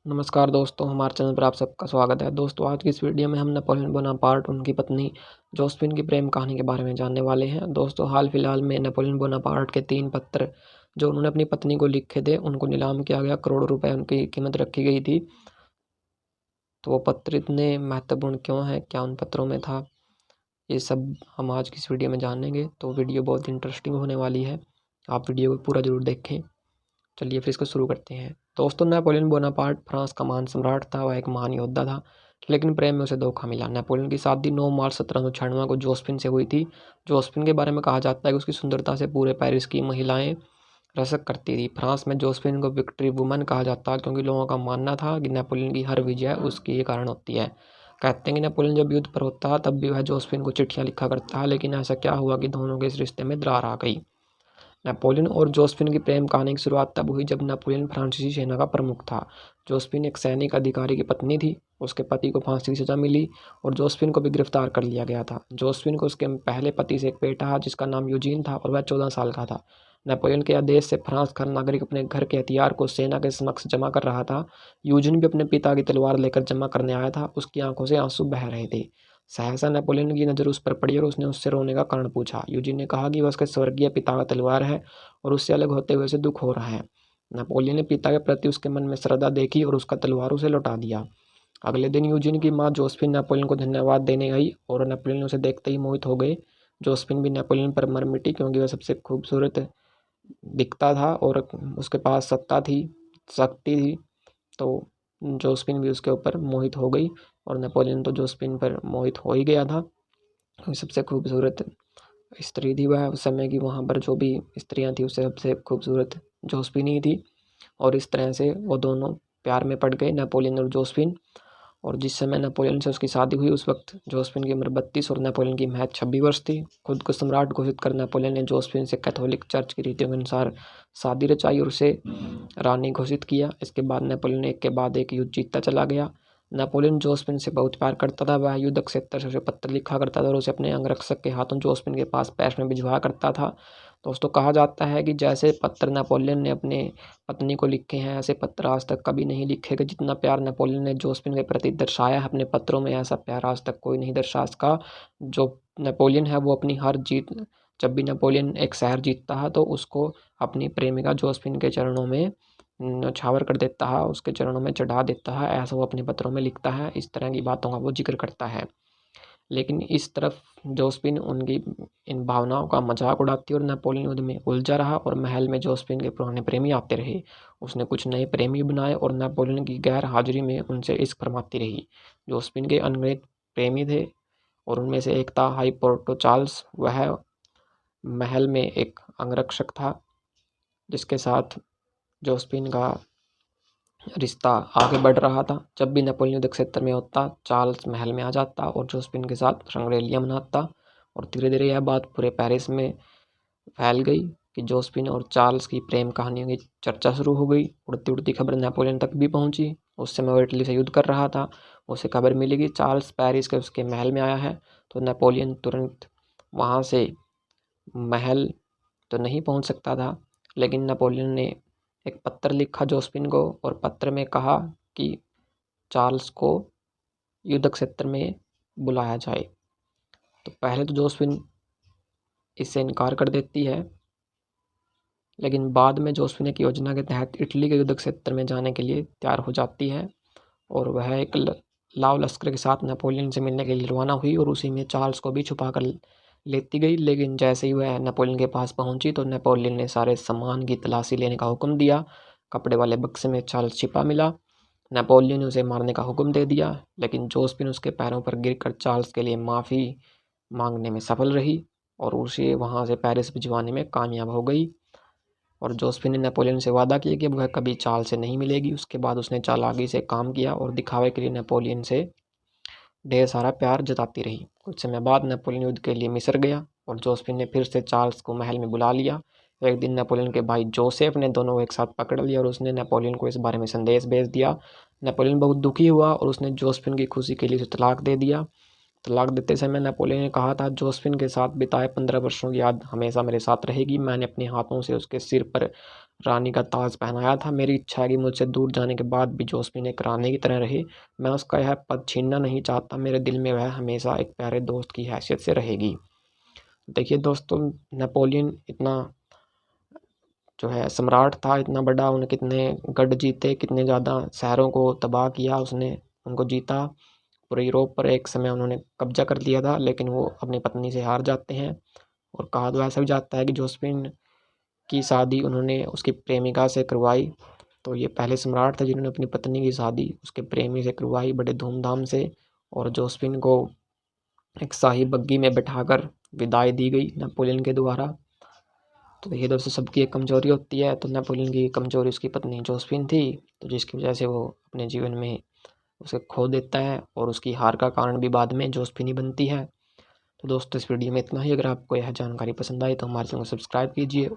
नमस्कार दोस्तों, हमारे चैनल पर आप सबका स्वागत है। दोस्तों, आज की इस वीडियो में हम नेपोलियन बोनापार्ट, उनकी पत्नी जोसेफिन की प्रेम कहानी के बारे में जानने वाले हैं। दोस्तों, हाल फिलहाल में नेपोलियन बोनापार्ट के 3 पत्र जो उन्होंने अपनी पत्नी को लिखे थे, उनको नीलाम किया गया। करोड़ों रुपए उनकी कीमत रखी गई थी। तो वो पत्र इतने महत्वपूर्ण क्यों हैं? क्या उन पत्रों में था? ये सब हम आज की इस वीडियो में जानेंगे। तो वीडियो बहुत इंटरेस्टिंग होने वाली है। आप वीडियो को पूरा ज़रूर देखें। चलिए फिर इसको शुरू करते हैं। दोस्तों, नेपोलियन बोनापार्ट फ्रांस का महान सम्राट था। वह एक महान योद्धा था, लेकिन प्रेम में उसे धोखा मिला। नेपोलियन की शादी 9 मार्च 1796 को जोसेफिन से हुई थी। जोसेफिन के बारे में कहा जाता है कि उसकी सुंदरता से पूरे पेरिस की महिलाएं रसक करती थी। फ्रांस में जोसेफिन को विक्ट्री वुमन कहा जाता है, क्योंकि लोगों का मानना था कि नेपोलियन की हर विजय उसके ही कारण होती है। कहते हैं कि नेपोलियन जब युद्ध पर होता है तब भी वह जोसेफिन को चिट्ठियां लिखा करता है, लेकिन ऐसा क्या हुआ कि दोनों के इस रिश्ते में दरार आ गई। नेपोलियन और जोसेफिन की प्रेम कहानी की शुरुआत तब हुई जब नेपोलियन फ्रांसीसी सेना का प्रमुख था। जोसेफिन एक सैनिक अधिकारी की पत्नी थी। उसके पति को फांसी की सजा मिली और जोसेफिन को भी गिरफ्तार कर लिया गया था। जोसेफिन को उसके पहले पति से एक बेटा जिसका नाम यूजीन था और वह 14 साल का था। नेपोलियन के आदेश से फ्रांस का नागरिक अपने घर के हथियार को सेना के समक्ष जमा कर रहा था। यूजीन भी अपने पिता की तलवार लेकर जमा करने आया था। उसकी आंखों से आंसू बह रहे थे। सहसा नेपोलियन की नज़र उस पर पड़ी और उसने उससे रोने का कारण पूछा। यूजीन ने कहा कि वह उसके स्वर्गीय पिता का तलवार है और उससे अलग होते हुए उसे दुख हो रहा है। नेपोलियन ने पिता के प्रति उसके मन में श्रद्धा देखी और उसका तलवार उसे लौटा दिया। अगले दिन यूजीन की माँ जोसेफिन नेपोलियन को धन्यवाद देने गई और नेपोलियन उसे देखते ही मोहित हो गए। जोसेफिन भी नेपोलियन पर मर मिटी, क्योंकि वह सबसे खूबसूरत दिखता था और उसके पास सत्ता थी, शक्ति थी। तो जोसेफिन भी उसके ऊपर मोहित हो गई और नेपोलियन तो जोसेफिन पर मोहित हो ही गया था। सबसे खूबसूरत स्त्री थी वह उस समय की। वहाँ पर जो भी स्त्रियाँ थी उससे सबसे खूबसूरत जोसेफिन ही थी। और इस तरह से वो दोनों प्यार में पड़ गए, नेपोलियन और जोसेफिन। और जिस समय नेपोलियन से उसकी शादी हुई उस वक्त जोसेफिन की उम्र 32 और नेपोलियन की महज 26 वर्ष थी। खुद को सम्राट घोषित कर नेपोलियन ने जोसेफिन से कैथोलिक चर्च की रीतियों के अनुसार शादी रचाई और उसे रानी घोषित किया। इसके बाद नेपोलियन एक के बाद एक युद्ध जीतता चला गया। नेपोलियन जोसेफिन से बहुत प्यार करता था। वह युद्ध क्षेत्र से उसे पत्र लिखा करता था और उसे अपने अंगरक्षक के हाथों जोसेफिन के पास पेश में भिजवाया करता था। दोस्तों, कहा जाता है कि जैसे पत्र नेपोलियन ने अपने पत्नी को लिखे हैं, ऐसे पत्र आज तक कभी नहीं लिखे गए। जितना प्यार नेपोलियन ने जोसेफिन के प्रति दर्शाया है अपने पत्रों में, ऐसा प्यार आज तक कोई नहीं दर्शा सका। जो नेपोलियन है वो अपनी हर जीत, जब भी नेपोलियन एक शहर जीतता है तो उसको अपनी प्रेमिका जोसेफिन के चरणों में न्यौछावर कर देता है, उसके चरणों में चढ़ा देता है। ऐसा वो अपने पत्रों में लिखता है। इस तरह की बातों का वो जिक्र करता है। लेकिन इस तरफ जोसेफिन उनकी इन भावनाओं का मजाक उड़ाती और नेपोलियन युद्ध में उलझा रहा और महल में जोसेफिन के पुराने प्रेमी आते रहे। उसने कुछ नए प्रेमी बनाए और नेपोलियन की गैर हाजिरी में उनसे इश्क फरमाती रही। जोसेफिन के अनेक प्रेमी थे और उनमें से एक था हाइपोर्टो चार्ल्स। वह महल में एक अंगरक्षक था जिसके साथ जोसेफिन का रिश्ता आगे बढ़ रहा था। जब भी नेपोलियन युद्ध क्षेत्र में होता, चार्ल्स महल में आ जाता और जोसेफिन के साथ रंगरेलियां मनाता। और धीरे धीरे यह बात पूरे पेरिस में फैल गई कि जोसेफिन और चार्ल्स की प्रेम कहानियों की चर्चा शुरू हो गई। उड़ती उड़ती खबर नेपोलियन तक भी पहुंची। उस समय वो इटली से युद्ध कर रहा था। उसे खबर मिली कि चार्ल्स पेरिस के उसके महल में आया है। तो नेपोलियन तुरंत वहाँ से महल तो नहीं पहुंच सकता था, लेकिन नेपोलियन ने एक पत्र लिखा जोसेफिन को और पत्र में कहा कि चार्ल्स को युद्ध क्षेत्र में बुलाया जाए। तो पहले तो जोसेफिन इससे इनकार कर देती है, लेकिन बाद में जोसेफिन एक योजना के तहत इटली के युद्ध क्षेत्र में जाने के लिए तैयार हो जाती है और वह एक लाव लश्कर के साथ नेपोलियन से मिलने के लिए रवाना हुई और उसी में चार्ल्स को भी छुपा कर लेती गई। लेकिन जैसे ही वह नेपोलियन के पास पहुंची तो नेपोलियन ने सारे सामान की तलाशी लेने का हुक्म दिया। कपड़े वाले बक्से में चार्ल्स छिपा मिला। नेपोलियन ने उसे मारने का हुक्म दे दिया, लेकिन जोसेफिन उसके पैरों पर गिरकर चार्ल्स के लिए माफ़ी मांगने में सफल रही और उसे वहाँ से पेरिस भिजवाने में कामयाब हो गई। और जोसेफिन ने नेपोलियन से वादा किया कि वह कभी चार्ल्स से नहीं मिलेगी। उसके बाद उसने चालाकी से काम किया और दिखावे के लिए नेपोलियन से ढेर सारा प्यार जताती रही। कुछ समय बाद नेपोलियन युद्ध के लिए मिस्र गया और जोसेफिन ने फिर से चार्ल्स को महल में बुला लिया। एक दिन नेपोलियन के भाई जोसेफ ने दोनों को एक साथ पकड़ लिया और उसने नेपोलियन को इस बारे में संदेश भेज दिया। नेपोलियन बहुत दुखी हुआ और उसने जोसेफिन की खुशी के लिए उसे तलाक दे दिया। तलाक देते समय नेपोलियन ने कहा था, जोसेफिन के साथ बिताए 15 वर्षों की याद हमेशा मेरे साथ रहेगी। मैंने अपने हाथों से उसके सिर पर रानी का ताज पहनाया था। मेरी इच्छा है कि मुझसे दूर जाने के बाद भी जोसेफिन एक रानी की तरह रहे। मैं उसका यह पद छीनना नहीं चाहता। मेरे दिल में वह हमेशा एक प्यारे दोस्त की हैसियत से रहेगी। देखिए दोस्तों, नेपोलियन इतना जो है सम्राट था, इतना बड़ा, उन्हें कितने गढ़ जीते, कितने ज़्यादा शहरों को तबाह किया उसने, उनको जीता। पूरे यूरोप पर एक समय उन्होंने कब्जा कर लिया था, लेकिन वो अपनी पत्नी से हार जाते हैं। और कहा तो ऐसा भी जाता है कि जोसेफिन की शादी उन्होंने उसकी प्रेमिका से करवाई। तो ये पहले सम्राट थे जिन्होंने अपनी पत्नी की शादी उसके प्रेमी से करवाई बड़े धूमधाम से। और जोसेफिन को एक शाही बग्घी में बैठाकर विदाई दी गई नेपोलियन के द्वारा। तो ये दोस्तों, सबकी एक कमज़ोरी होती है। तो नेपोलियन की कमज़ोरी उसकी पत्नी जोसेफिन थी, तो जिसकी वजह से वो अपने जीवन में उसे खो देता है, और उसकी हार का कारण भी बाद में जोसेफिन ही बनती है। तो दोस्तों, इस वीडियो में इतना ही। अगर आपको यह जानकारी पसंद आई तो हमारे चैनल को सब्सक्राइब कीजिए।